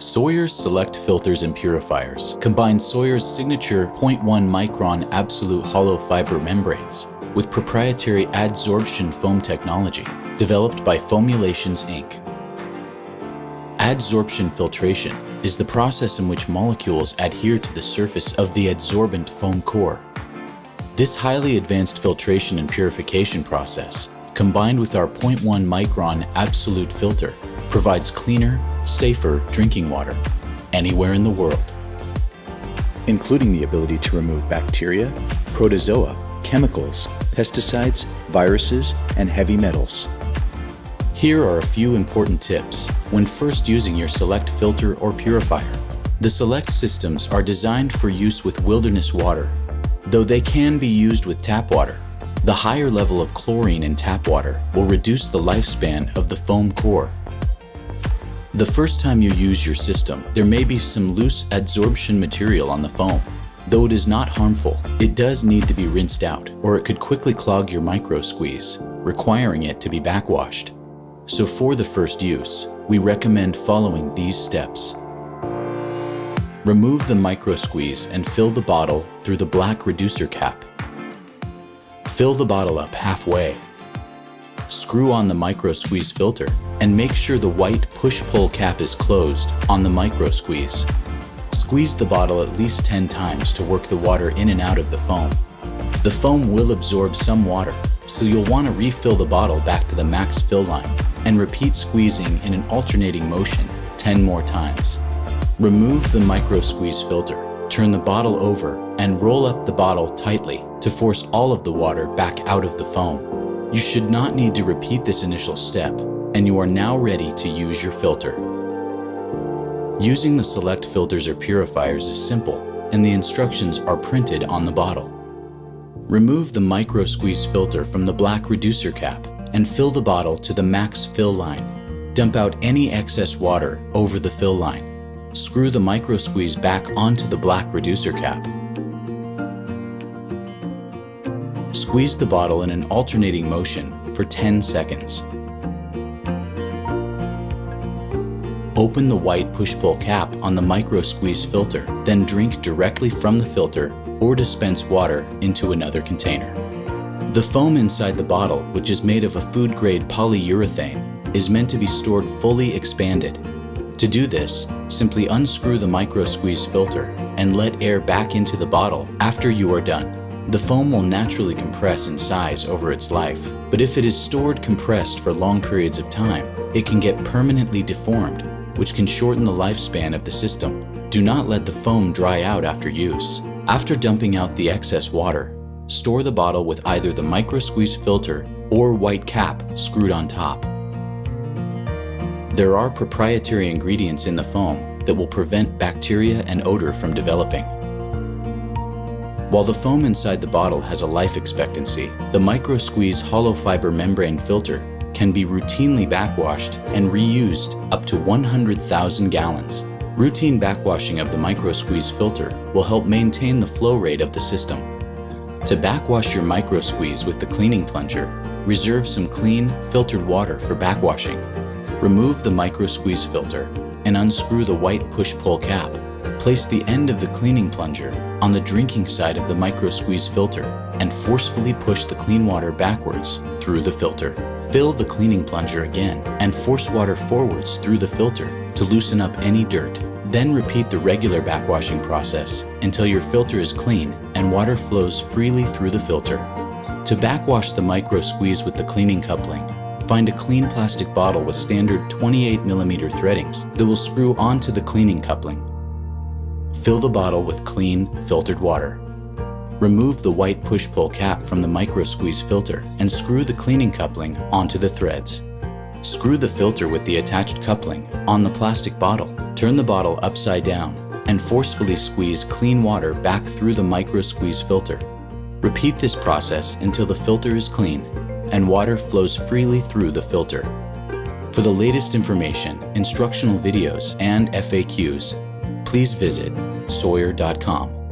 SAWYER's Select Filters and Purifiers combine SAWYER's signature 0.1 micron absolute hollow fiber membranes with proprietary adsorption foam technology developed by Formulations Inc. Adsorption filtration is the process in which molecules adhere to the surface of the adsorbent foam core. This highly advanced filtration and purification process, combined with our 0.1 micron absolute filter, provides cleaner, safer drinking water anywhere in the world, including the ability to remove bacteria, protozoa, chemicals, pesticides, viruses, and heavy metals. Here are a few important tips when first using your Select filter or purifier. The Select systems are designed for use with wilderness water, though they can be used with tap water. The higher level of chlorine in tap water will reduce the lifespan of the foam core. The first time you use your system, there may be some loose adsorption material on the foam. Though it is not harmful, it does need to be rinsed out, or it could quickly clog your micro squeeze, requiring it to be backwashed. So for the first use, we recommend following these steps. Remove the micro squeeze and fill the bottle through the black reducer cap. Fill the bottle up halfway. Screw on the micro squeeze filter and make sure the white push-pull cap is closed on the micro squeeze. Squeeze the bottle at least 10 times to work the water in and out of the foam. The foam will absorb some water, so you'll want to refill the bottle back to the max fill line and repeat squeezing in an alternating motion 10 more times. Remove the micro squeeze filter, turn the bottle over, and roll up the bottle tightly to force all of the water back out of the foam. You should not need to repeat this initial step, and you are now ready to use your filter. Using the Select filters or purifiers is simple, and the instructions are printed on the bottle. Remove the micro squeeze filter from the black reducer cap and fill the bottle to the max fill line. Dump out any excess water over the fill line. Screw the micro squeeze back onto the black reducer cap. Squeeze the bottle in an alternating motion for 10 seconds. Open the white push-pull cap on the micro squeeze filter, then drink directly from the filter or dispense water into another container. The foam inside the bottle, which is made of a food-grade polyurethane, is meant to be stored fully expanded. To do this, simply unscrew the micro squeeze filter and let air back into the bottle after you are done. The foam will naturally compress in size over its life, but if it is stored compressed for long periods of time, it can get permanently deformed, which can shorten the lifespan of the system. Do not let the foam dry out after use. After dumping out the excess water, store the bottle with either the micro squeeze filter or white cap screwed on top. There are proprietary ingredients in the foam that will prevent bacteria and odor from developing. While the foam inside the bottle has a life expectancy, the micro squeeze hollow fiber membrane filter can be routinely backwashed and reused up to 100,000 gallons. Routine backwashing of the micro squeeze filter will help maintain the flow rate of the system. To backwash your micro squeeze with the cleaning plunger, reserve some clean, filtered water for backwashing. Remove the micro squeeze filter and unscrew the white push-pull cap. Place the end of the cleaning plunger on the drinking side of the micro squeeze filter and forcefully push the clean water backwards through the filter. Fill the cleaning plunger again and force water forwards through the filter to loosen up any dirt. Then repeat the regular backwashing process until your filter is clean and water flows freely through the filter. To backwash the micro squeeze with the cleaning coupling, find a clean plastic bottle with standard 28mm threadings that will screw onto the cleaning coupling. Fill the bottle with clean, filtered water. Remove the white push-pull cap from the micro squeeze filter and screw the cleaning coupling onto the threads. Screw the filter with the attached coupling on the plastic bottle. Turn the bottle upside down and forcefully squeeze clean water back through the micro squeeze filter. Repeat this process until the filter is clean and water flows freely through the filter. For the latest information, instructional videos, and FAQs, please visit SAWYER.com.